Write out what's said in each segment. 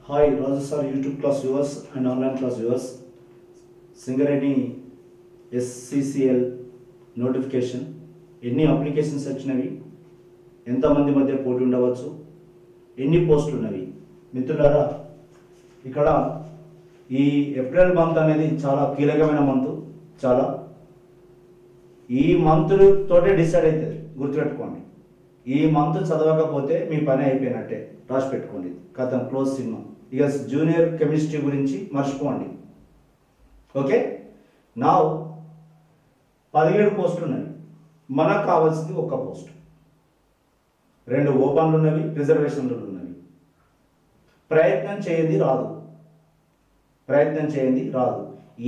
Hi, Raju sir, YouTube class viewers and online class viewers. Singareni SCCL notification ఎన్ని applications వచ్చినవి, ఎంతమంది మధ్య పోటీ ఉండవచ్చు, ఎన్ని పోస్టులు ఉన్నవి మిత్రులారా. ఇక్కడ ఈ ఏప్రిల్ మంత్ అనేది చాలా కీలకమైన మంత్. చాలా ఈ మంత్ తోటే డిసైడ్ అవుతుంది, గుర్తుపెట్టుకోండి. ఈ మంత్ చదవకపోతే మీ పని అయిపోయినట్టే, రాసి పెట్టుకోండి. కథం క్లోజ్ సినిమా. ఇక జూనియర్ కెమిస్ట్రీ గురించి మర్చిపోండి. ఓకే, నా 17 పోస్టులు ఉన్నవి. మనకు కావాల్సింది ఒక్క పోస్ట్. 2 ఓపెన్లు ఉన్నవి, రిజర్వేషన్లు ఉన్నవి. ప్రయత్నం చేయండి రాదు, ప్రయత్నం చేయండి రాదు.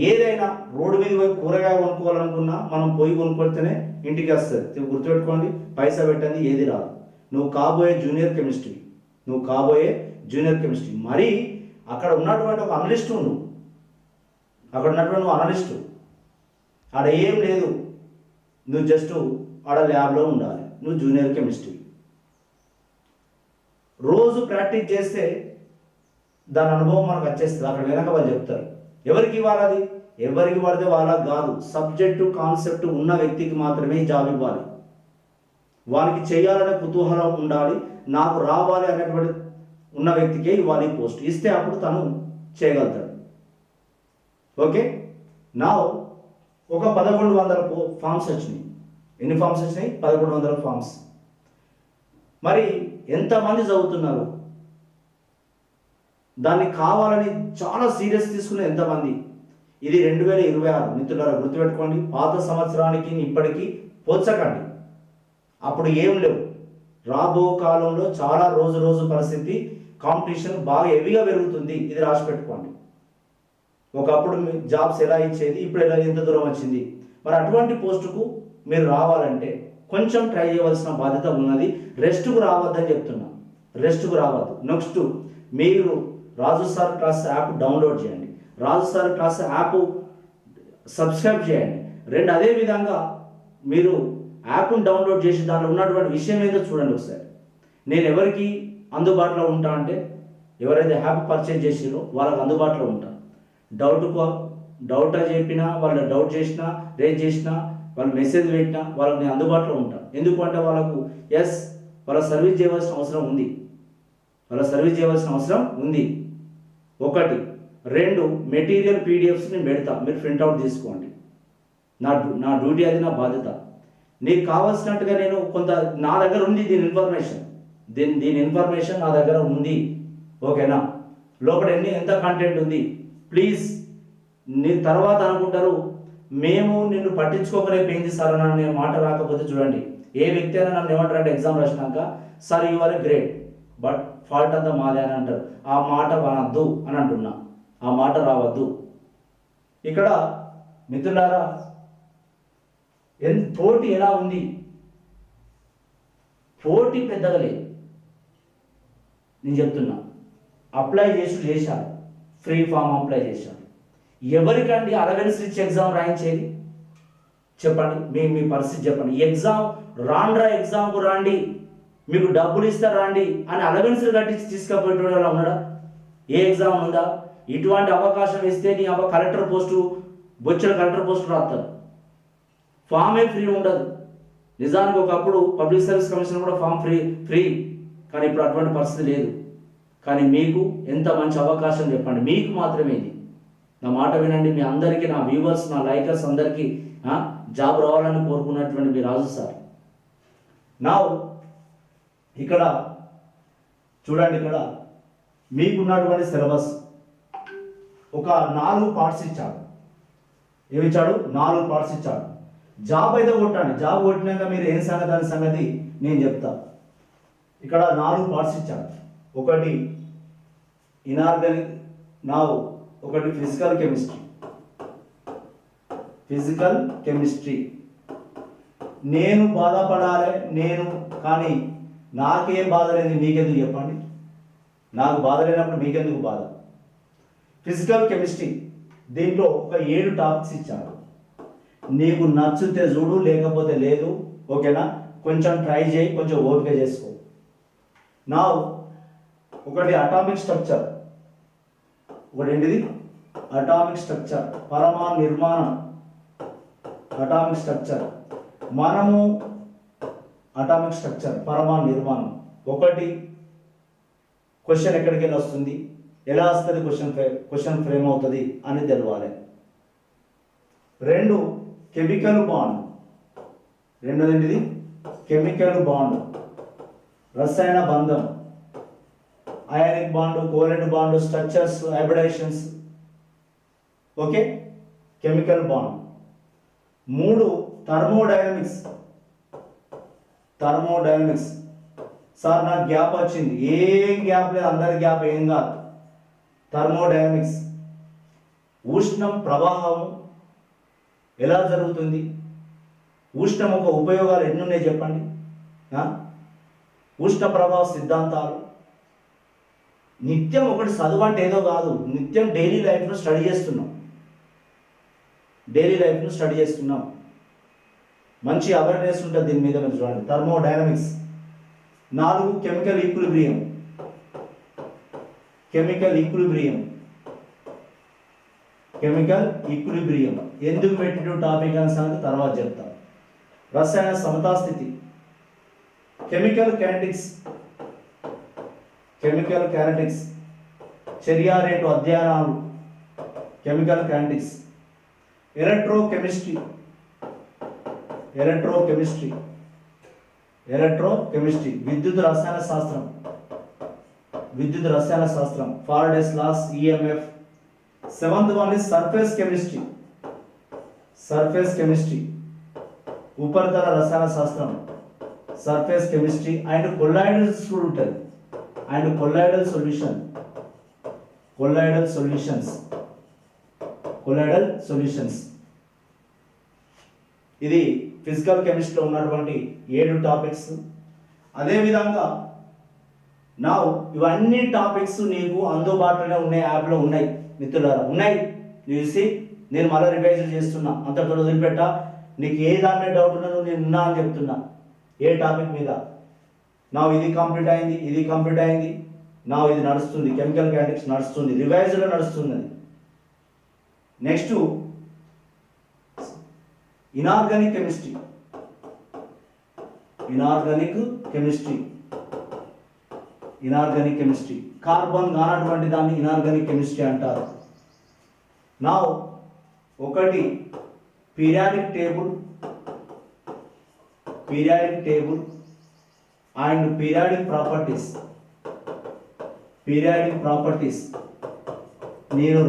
ఏదైనా రోడ్డు మీద పోయి కూరగాయ కొనుక్కోవాలనుకున్నా మనం పోయి కొనుక్కొడితేనే ఇంటికి వస్తుంది. గుర్తుపెట్టుకోండి, పైసా పెట్టండి ఏది రాదు. నువ్వు కాబోయే జూనియర్ కెమిస్ట్రీ, నువ్వు కాబోయే జూనియర్ కెమిస్ట్రీ. మరి అక్కడ ఉన్నటువంటి ఒక అనలిస్టు, అక్కడ ఉన్నటువంటి నువ్వు అనలిస్టు. ఆడ ఏం లేదు, నువ్వు జస్ట్ ఆడ ల్యాబ్లో ఉండాలి. నువ్వు జూనియర్ కెమిస్ట్రీ. రోజు ప్రాక్టీస్ చేస్తే దాని అనుభవం మనకు వచ్చేస్తుంది. అక్కడ వెనక వాళ్ళు చెప్తారు. ఎవరికి ఇవ్వాలి అది? ఎవరికి పడితే వాళ్ళకి కాదు. సబ్జెక్టు కాన్సెప్ట్ ఉన్న వ్యక్తికి మాత్రమే జాబ్ ఇవ్వాలి. వానికి చేయాలనే కుతూహలం ఉండాలి, నాకు రావాలి అనేటువంటి ఉన్న వ్యక్తికే ఇవ్వాలి పోస్ట్. ఇస్తే అప్పుడు తను చేయగలుగుతాడు. ఓకే, నా ఒక 1100 ఫామ్స్ వచ్చినాయి. ఎన్ని ఫామ్స్ వచ్చినాయి? 1100 ఫామ్స్. మరి ఎంతమంది చదువుతున్నారు? దాన్ని కావాలని చాలా సీరియస్ తీసుకునే ఎంతమంది? ఇది 2026 మిత్రులారా, గుర్తుపెట్టుకోండి. పాత సంవత్సరానికి ఇప్పటికీ పోల్చకండి. అప్పుడు ఏం లేవు. రాబో కాలంలో చాలా రోజు పరిస్థితి కాంపిటీషన్ బాగా హెవీగా పెరుగుతుంది. ఇది రాసి పెట్టుకోండి. ఒకప్పుడు జాబ్స్ ఎలా ఇచ్చేది, ఇప్పుడు ఎలా, ఎంత దూరం వచ్చింది. మరి అటువంటి పోస్టుకు మీరు రావాలంటే కొంచెం ట్రై చేయవలసిన బాధ్యత ఉన్నది. రెస్ట్కు రావద్దని చెప్తున్నా, రెస్ట్కు రావద్దు. నెక్స్ట్, మీరు రాజు సార్ క్లాస్ యాప్ డౌన్లోడ్ చేయండి. రాజు సార్ క్లాస్ యాప్ సబ్స్క్రైబ్ చేయండి. అదే విధంగా మీరు యాప్ను డౌన్లోడ్ చేసి దాంట్లో ఉన్నటువంటి విషయం ఏదో చూడండి ఒకసారి. నేను ఎవరికి అందుబాటులో ఉంటా అంటే, ఎవరైతే యాప్ పర్చేజ్ చేసిరో వాళ్ళకి అందుబాటులో ఉంటా. డౌట్ చెప్పినా, వాళ్ళు డౌట్ చేసినా, రేజ్ చేసినా, వాళ్ళు మెసేజ్ పెట్టినా వాళ్ళకి నేను అందుబాటులో ఉంటా. ఎందుకంటే వాళ్ళకు వాళ్ళ సర్వీస్ చేయవలసిన అవసరం ఉంది, వాళ్ళ సర్వీస్ చేయవలసిన అవసరం ఉంది. 1, 2 మెటీరియల్ పీడిఎఫ్స్ నేను పెడతా, మీరు ప్రింట్అవుట్ తీసుకోండి. నా డ్యూటీ, అది నా బాధ్యత. నీకు కావాల్సినట్టుగా నేను కొంత నా దగ్గర ఉంది దీని ఇన్ఫర్మేషన్ నా దగ్గర ఉంది. ఓకేనా? లోపల ఎంత కంటెంట్ ఉంది. ప్లీజ్, నీ తర్వాత అనుకుంటారు మేము నిన్ను పట్టించుకోకలేకపోయింది సార్ అనే మాట రాకపోతే చూడండి. ఏ వ్యక్తి అయినా నన్ను ఏమంటారంటే ఎగ్జామ్ రాసినాక, sir you are a great but fault అంతా మాదే అని అంటారు. ఆ మాట అనద్దు అని అంటున్నా, ఆ మాట రావద్దు. ఇక్కడ మిత్రులారా, పోటీ ఎలా ఉంది? పోటీ పెద్దగా లేదు. నేను చెప్తున్నా, అప్లై చేశారు, ఫ్రీ ఫామ్ అప్లై చేశారు. ఎవరికండి అలవెన్స్ ఇచ్చి ఎగ్జామ్ రాయించేది? చెప్పండి, మీ పరిస్థితి చెప్పండి. ఎగ్జామ్కు రాండి, మీకు డబ్బులు ఇస్తారు రాండి అని అలవెన్స్ కట్టించి తీసుకుపోయేటోడు ఉన్నాడా? ఏ ఎగ్జామ్ ఉందా? ఇటువంటి అవకాశం ఇస్తే నీ collector post, Bochchela collector post రాస్తారు. ఫామే ఫ్రీ ఉండదు. నిజానికి ఒకప్పుడు పబ్లిక్ సర్వీస్ కమిషన్ కూడా ఫామ్ ఫ్రీ, కానీ ఇప్పుడు అటువంటి పరిస్థితి లేదు. కానీ మీకు ఎంత మంచి అవకాశం చెప్పండి, మీకు మాత్రమే ఇది. నా మాట వినండి. మీ అందరికీ, నా వ్యూవర్స్, నా లైకర్స్ అందరికీ జాబ్ రావాలని కోరుకున్నటువంటి మీ రాజు సార్. నా ఇక్కడ చూడండి, ఇక్కడ మీకున్నటువంటి సిలబస్ ఒక 4 పార్ట్స్ ఇచ్చాడు. ఏమిచ్చాడు? 4 పార్ట్స్ ఇచ్చాడు. జాబ్ అయితే కొట్టండి. జాబ్ కొట్టినాక మీరు ఏం సంగతి అనే సంగతి నేను చెప్తా. ఇక్కడ 4 పార్ట్స్ ఇచ్చాడు. 1 ఇనార్గానిక్, ఒకటి ఫిజికల్ కెమిస్ట్రీ. నేను బాధపడాలి, కానీ నాకేం బాధ లేదు, మీకెందుకు చెప్పండి? నాకు బాధ లేనప్పుడు మీకెందుకు బాధ? ఫిజికల్ కెమిస్ట్రీ, దీంట్లో ఒక 7 టాపిక్స్ ఇచ్చాడు. నీకు నచ్చితే చూడు, లేకపోతే లేదు. ఓకేనా? కొంచెం ట్రై చేయి, కొంచెం ఓపిక చేసుకో. నా ఒకటి అటామిక్ స్ట్రక్చర్, ఒకటి ఏంటిది అటామిక్ స్ట్రక్చర్, పరమాణు నిర్మాణం, అటామిక్ స్ట్రక్చర్. మనము అటామిక్ స్ట్రక్చర్, పరమాణు నిర్మాణం. ఒకటి క్వశ్చన్ ఎక్కడికి వెళ్ళి వస్తుంది, ఎలా వస్తుంది, క్వశ్చన్ ఫ్రేమ్ అవుతుంది అని తెలవాలి. రెండు కెమికల్ బాండ్, రెండోది ఏంటిది కెమికల్ బాండ్, రసాయన బంధం, ionic bond, covalent bond, structures, hybridisations. Okay, chemical bond. మూడు థర్మోడైనమిక్స్, థర్మోడైనమిక్స్. సార్ నాకు గ్యాప్ వచ్చింది, ఏం గ్యాప్ లేదు, అందరి గ్యాప్ ఏం కాదు. థర్మోడైనమిక్స్, ఉష్ణం ప్రవాహం ఎలా జరుగుతుంది, ఉష్ణం ఒక ఉపయోగాలు ఎన్ని ఉన్నాయి చెప్పండి. ఉష్ణ ప్రవాహ సిద్ధాంతాలు. నిత్యం ఒకటి చదువు అంటే ఏదో కాదు, నిత్యం డైలీ లైఫ్లో స్టడీ చేస్తున్నాం, డైలీ లైఫ్లో స్టడీ చేస్తున్నాం. మంచి అవేర్నెస్ ఉంటుంది దీని మీద. మీరు చూడండి థర్మోడైనమిక్స్. నాలుగు chemical equilibrium, chemical equilibrium, chemical equilibrium ఎందుకు పెట్టిన టాపిక్ అని సంగతి తర్వాత చెప్తా. రసాయన సమతాస్థితి, కెమికల్ కైనెటిక్స్, కెమికల్ కైనెటిక్స్, చర్య రేటు అధ్యయనాలు, chemical kinetics. Electrochemistry, electrochemistry, electrochemistry, విద్యుత్ రసాయన శాస్త్రం, విద్యుత్ రసాయన శాస్త్రం, Faraday's laws, EMF. Seventh one is surface chemistry, surface chemistry, ఉపరితల రసాయన శాస్త్రం, సర్ఫేస్ కెమిస్ట్రీ. అండ్ కొల్లాయిడల్స్ కూడా ఉంటుంది, and colloidal solution, colloidal solutions, colloidal solutions. ఇది ఫిజికల్ కెమిస్ట్రీలో ఉన్నటువంటి 7 టాపిక్స్. అదేవిధంగా నా ఇవన్నీ టాపిక్స్ నీకు అందుబాటులోనే ఉన్నాయి, యాప్లో ఉన్నాయి మిత్రులారా, ఉన్నాయి. చూసి నేను మళ్ళీ రివైజ్ చేస్తున్నా, అంతటితో వదిలిపెట్టా. నీకు ఏ దాని మీద డౌట్ ఉన్నా నేను ఉన్నా అని చెప్తున్నా, ఏ టాపిక్ మీద. నా ఇది కంప్లీట్ అయింది, ఇది కంప్లీట్ అయింది, నా ఇది నడుస్తుంది, కెమికల్ కైనెటిక్స్ నడుస్తుంది, రివైజ్లో నడుస్తుంది. Next inorganic chemistry, inorganic chemistry, inorganic chemistry. Carbon కానటువంటి దాన్ని ఇనార్గానిక్ కెమిస్ట్రీ అంటారు. నా ఒకటి periodic table, periodic table and periodic properties, periodic properties. నేను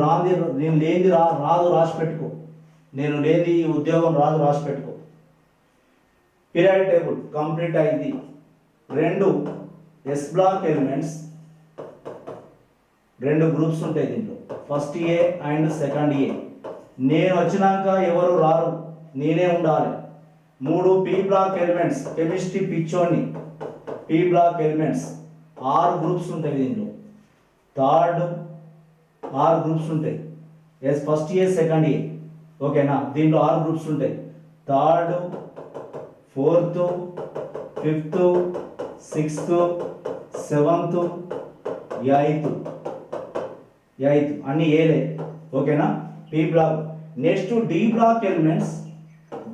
లేనిది రాదు రాసి పెట్టుకో, నేను లేని ఉద్యోగం రాదు రాసి పెట్టుకో. పీరియాడిక్ టేబుల్ కంప్లీట్ అయింది. రెండు ఎస్ బ్లాక్ ఎలిమెంట్స్, 2 గ్రూప్స్ ఉంటాయి దీంట్లో, first A and second A. నేను వచ్చినాక ఎవరు రారు, నేనే ఉండాలి. 3 పీ బ్లాక్ ఎలిమెంట్స్, కెమిస్ట్రీ పిచ్చోని, పీ బ్లాక్ ఎలిమెంట్స్ 6 గ్రూప్స్ ఉంటాయి దీంట్లో. థర్డ్ 6 గ్రూప్స్ ఉంటాయి, S first A second A. ఓకేనా, దీంట్లో 6 గ్రూప్స్ ఉంటాయి. Third, fourth, fifth, sixth, seventh, eighth అన్ని ఏలే. ఓకేనా, P block. Next D block elements,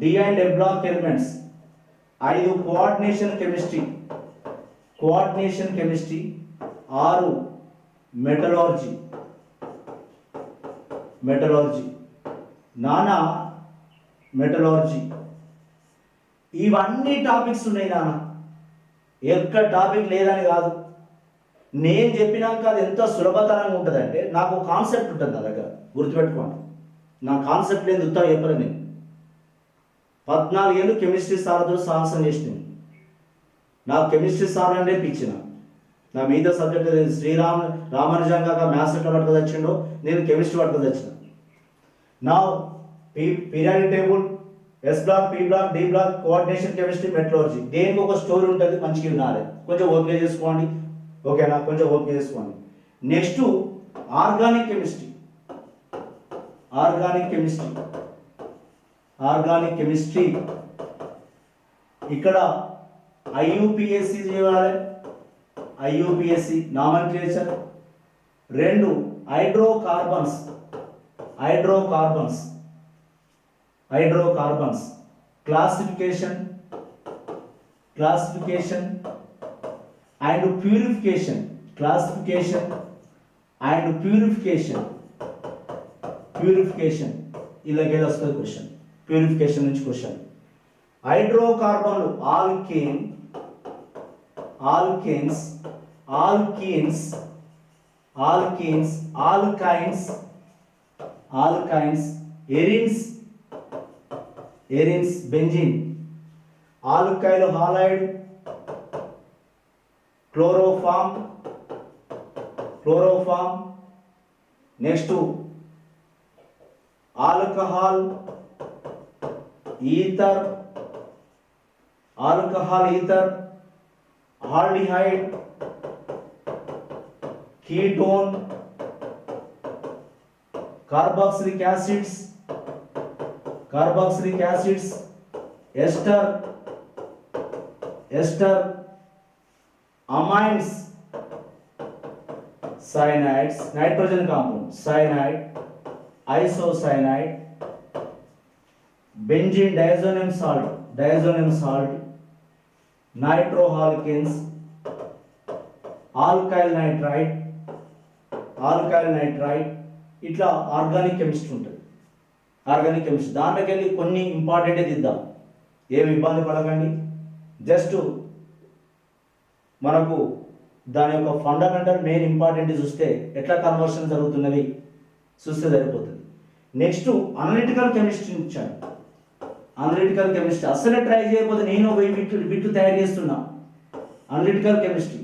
D and A block elements 5 coordination chemistry, coordination chemistry. 6 metallurgy, metallurgy నానా metallurgy. ఇవన్నీ topics ఉన్నాయి నాన్న, ఎక్కడ టాపిక్ లేదని కాదు. నేను చెప్పినాక అది ఎంత సులభతరంగా ఉంటుంది అంటే, నాకు కాన్సెప్ట్ ఉంటుంది నా దగ్గర, గుర్తుపెట్టుకోండి. నా కాన్సెప్ట్ లేదు ఉత్తరం చెప్పలేదు. నేను 14 ఏళ్ళు కెమిస్ట్రీ సార్తో సాహసం చేసినాను. నాకు కెమిస్ట్రీ సార్ అంటే పిచ్చిన, నా మిగతా సబ్జెక్ట్ రామానుజం కాక మ్యాథ్స్ ఎట్లా పట్టుకు తెచ్చిండో నేను కెమిస్ట్రీ పట్టుకు తెచ్చిన. నా periodic table, S block, P block, D block, coordination chemistry, metallurgy. దేనికి ఒక స్టోరీ ఉంటుంది, మంచిగా వినాలి. కొంచెం ఓపిక చేసుకోండి. ఓకేనా, కొంచెం ఓపిక చేసుకోండి. Next organic chemistry, organic chemistry, organic chemistry. ఇక్కడ ఐయుపిఎస్సి చేయాలి, ఐయుపిఎస్సి నామన్క్లేచర్, రెండు hydrocarbons hydrocarbons hydrocarbons classification and purification ఇలాగే వస్తుంది క్వశ్చన్. ప్యూరిఫికేషన్ నుంచి క్వశ్చన్. హైడ్రోకార్బన్లు alkynes arenes benzene. Alkyl halide chloroform. Next alcohol ether, aldehyde, ketone, carboxylic acids, ester, amines, cyanides, nitrogen compound, cyanide, isocyanide, benzene diazonium salt, nitroalkanes, alkyl nitride. ఇట్లా organic chemistry ఉంటుంది. దాంట్లోకి వెళ్ళి కొన్ని ఇంపార్టెంటే దిద్దాం, ఏమి ఇబ్బంది పడకండి. జస్ట్ మనకు దాని యొక్క ఫండమెంటల్ మెయిన్ ఇంపార్టెంట్ చూస్తే ఎట్లా కన్వర్షన్ జరుగుతున్నది చూస్తే సరిపోతుంది. నెక్స్ట్ అనలిటికల్ కెమిస్ట్రీ ఇచ్చాను. అనలిటికల్ కెమిస్ట్రీ అస్సలే ట్రై చేయకపోతే నేను బిట్లు తయారు చేస్తున్నా. అనలిటికల్ కెమిస్ట్రీ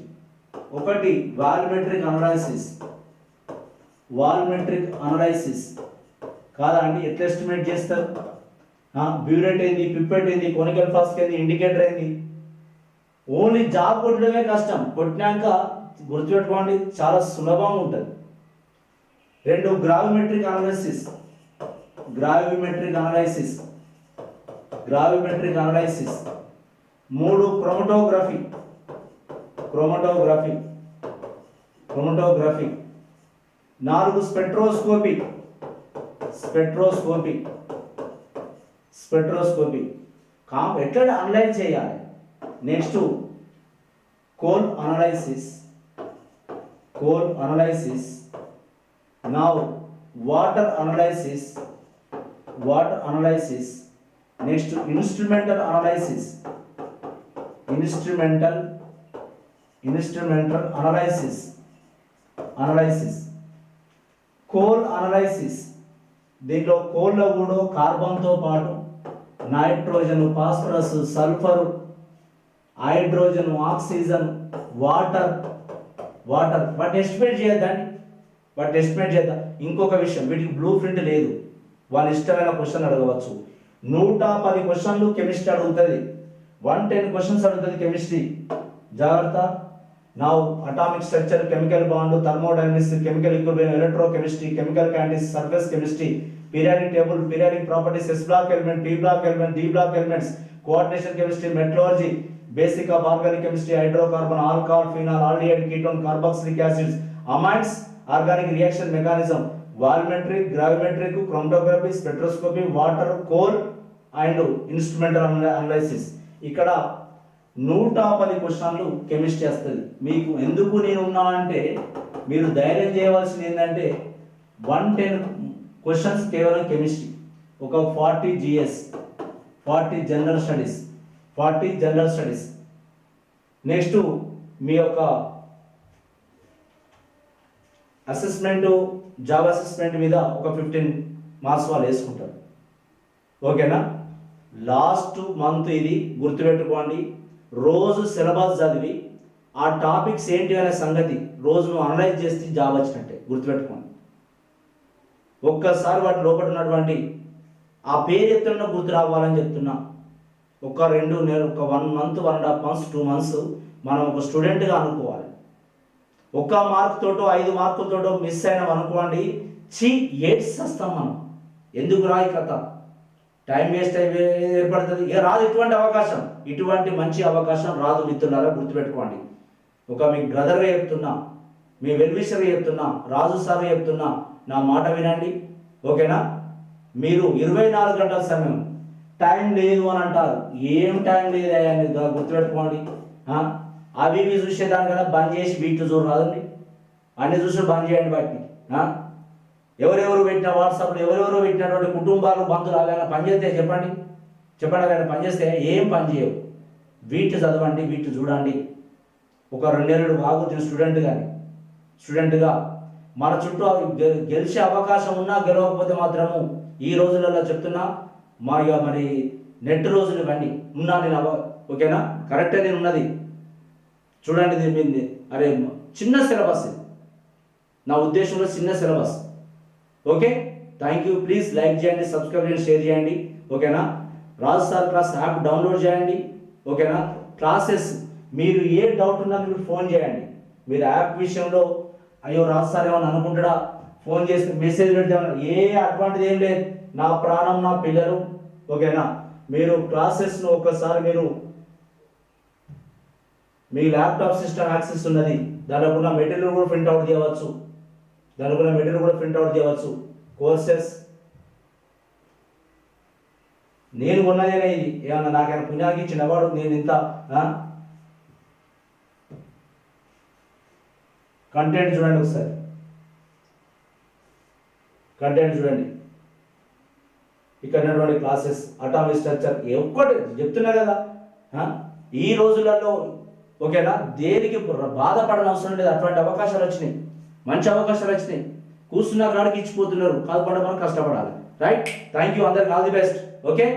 ఒకటి వాల్యూమెట్రిక్ అనలైసిస్ కాదా అండి? ఎట్లా ఎస్టిమేట్ చేస్తారు? బ్యూరేట్ ఏంది, పిప్పెట్ ఏంది, కొనికల్ ఫ్లాస్క్ ఏంది, ఇండికేటర్ ఏంది? ఓన్లీ జాబ్ కొట్టడమే కష్టం, కొట్టినాక గుర్తుపెట్టుకోండి చాలా సులభంగా ఉంటుంది. రెండు గ్రావిమెట్రిక్ అనలైసిస్. మూడు క్రోమటోగ్రఫీ. నాలుగు స్పెక్ట్రోస్కోపీ. ఎట్లా అనలైజ్ చేయాలి? Next coal analysis. Now water analysis. Next instrumental analysis. Coal analysis, దీంట్లో కోల్లో కూడా కార్బన్తో పాటు nitrogen, phosphorus, sulphur, hydrogen, oxygen, water వాటి ఎస్టిమేట్ చేద్దాం. ఇంకొక విషయం, వీటికి బ్లూ ప్రింట్ లేదు, వాళ్ళ ఇష్టమైన క్వశ్చన్ అడగవచ్చు. 110 క్వశ్చన్లు కెమిస్ట్రీ అడుగుతుంది, 110 క్వశ్చన్స్ అడుగుతుంది కెమిస్ట్రీ. జాగ్రత్త. Now atomic structure, chemical bond, thermodynamics, chemical equilibrium, electrochemistry, chemical kinetics, surface chemistry, periodic table, periodic properties, S block element, P block element, D block elements, coordination chemistry, metallurgy, basic of organic chemistry, hydrocarbon, alcohol, phenol, aldehyde, ketone, carboxylic acids, amines, organic reaction mechanism, volumetric, gravimetric, chromatography, spectroscopy, water, coal and instrumental analysis. ఇక్కడ 110 క్వశ్చన్లు chemistry వస్తుంది. మీకు ఎందుకు నేను ఉన్నా అంటే మీరు ధైర్యం చేయవలసింది ఏంటంటే 110 క్వశ్చన్స్ కేవలం కెమిస్ట్రీ, ఒక 40 GS, 40 జనరల్ స్టడీస్. నెక్స్ట్ మీ యొక్క అసెస్మెంట్, జాబ్ అసెస్మెంట్ మీద ఒక 15 మార్క్స్ వాళ్ళు వేసుకుంటారు. ఓకేనా? లాస్ట్ మంత్ ఇది గుర్తుపెట్టుకోండి. రోజు సిలబస్ చదివి ఆ టాపిక్స్ ఏంటి అనే సంగతి రోజు అనలైజ్ చేస్తే జాబ్ వచ్చినట్టే, గుర్తుపెట్టుకోండి. ఒక్కసారి వాటి లోపల ఉన్నటువంటి ఆ పేరు ఎత్తున్న గుర్తు రావాలని చెప్తున్నా. ఒక 2 నెలలు, ఒక 1 మంత్, 1.5 months, 2 months మనం ఒక స్టూడెంట్గా అనుకోవాలి. ఒక్క మార్కుతోటో 5 మార్కులతోటో మిస్ అయినాం అనుకోండి, ఏడ్స్ వస్తాం మనం. ఎందుకు రాయి కథ, టైం వేస్ట్ ఏర్పడుతుంది. ఇక రాదు ఇటువంటి మంచి అవకాశం రాదు మిత్రులారా, గుర్తుపెట్టుకోండి. ఒక మీ బ్రదర్గా చెప్తున్నా, మీ వెల్విషర్ చెప్తున్నా, రాజు సార్ చెప్తున్నా, నా మాట వినండి. ఓకేనా? మీరు 24 గంటల సమయం, టైం లేదు అని అంటారు. ఏం టైం లేదు అయ్యా, మీరు గుర్తుపెట్టుకోండి. అవి ఇవి చూసేదానికన్నా బంద్ చేసి వీటిని చూడరాదండి. అన్ని చూసి బంద్ చేయండి వాటిని. ఎవరెవరు పెట్టిన వాట్సాప్లో ఎవరెవరు పెట్టినటువంటి కుటుంబాలు బంధువులు అవైనా పనిచేస్తే చెప్పండి. అవైనా పనిచేస్తే ఏం పని చేయవు. వీటి చదవండి, వీటి చూడండి. ఒక 2 నెలలు బాగుతున్న స్టూడెంట్గా మన చుట్టూ గెలిచే అవకాశం ఉన్నా గెలవకపోతే మాత్రము ఈ రోజులలో చెప్తున్నా, మరి నెట్ రోజులు ఇవన్నీ ఉన్నా నేను ఓకేనా, కరెక్టే నేను ఉన్నది. చూడండి దీన్ని, అరే చిన్న సిలబస్, నా ఉద్దేశంలో చిన్న syllabus. Okay, thank you. Please like చేయండి, సబ్స్క్రైబ్ చేయండి, షేర్ చేయండి. ఓకేనా? రాజు సార్ క్లాస్ యాప్ డౌన్లోడ్ చేయండి. ఓకేనా? క్లాసెస్ మీరు ఏ డౌట్ ఉన్నా మీరు ఫోన్ చేయండి. మీరు యాప్ విషయంలో అయ్యో రాజు సార్ ఏమన్నా అనుకుంటాడా, ఫోన్ చేసి మెసేజ్ పెడితే అటువంటిది ఏం లేదు. నా ప్రాణం నా పిల్లలు. ఓకేనా? మీరు క్లాసెస్ను ఒకసారి మీరు మీ ల్యాప్టాప్ సిస్టమ్ యాక్సెస్ ఉన్నది, దానిలో ఉన్న మెటీరియల్ కూడా ప్రింట్అవుట్ చేయవచ్చు. కోర్సెస్ నేను కొన్నదేనే, ఇది ఏమన్నా నాకైనా పుణ్యానికి ఇచ్చిన వాడు నేను ఇంత కంటెంట్ చూడండి. ఒకసారి కంటెంట్ చూడండి. ఇక్కడ ఉన్నటువంటి క్లాసెస్, అటామిక్ స్ట్రక్చర్ ఒక్కటి చెప్తున్నా కదా. ఈ రోజులలో ఓకేనా, దేనికి బాధపడని అవసరం లేదు. అటువంటి అవకాశాలు వచ్చినాయి, మంచి అవకాశాలు వచ్చినాయి. కూర్చున్న కాడికి ఇచ్చిపోతున్నారు, కాదు పడ మనం కష్టపడాలి. రైట్? థ్యాంక్ యూ, అందరికి ఆల్ ది బెస్ట్. ఓకే.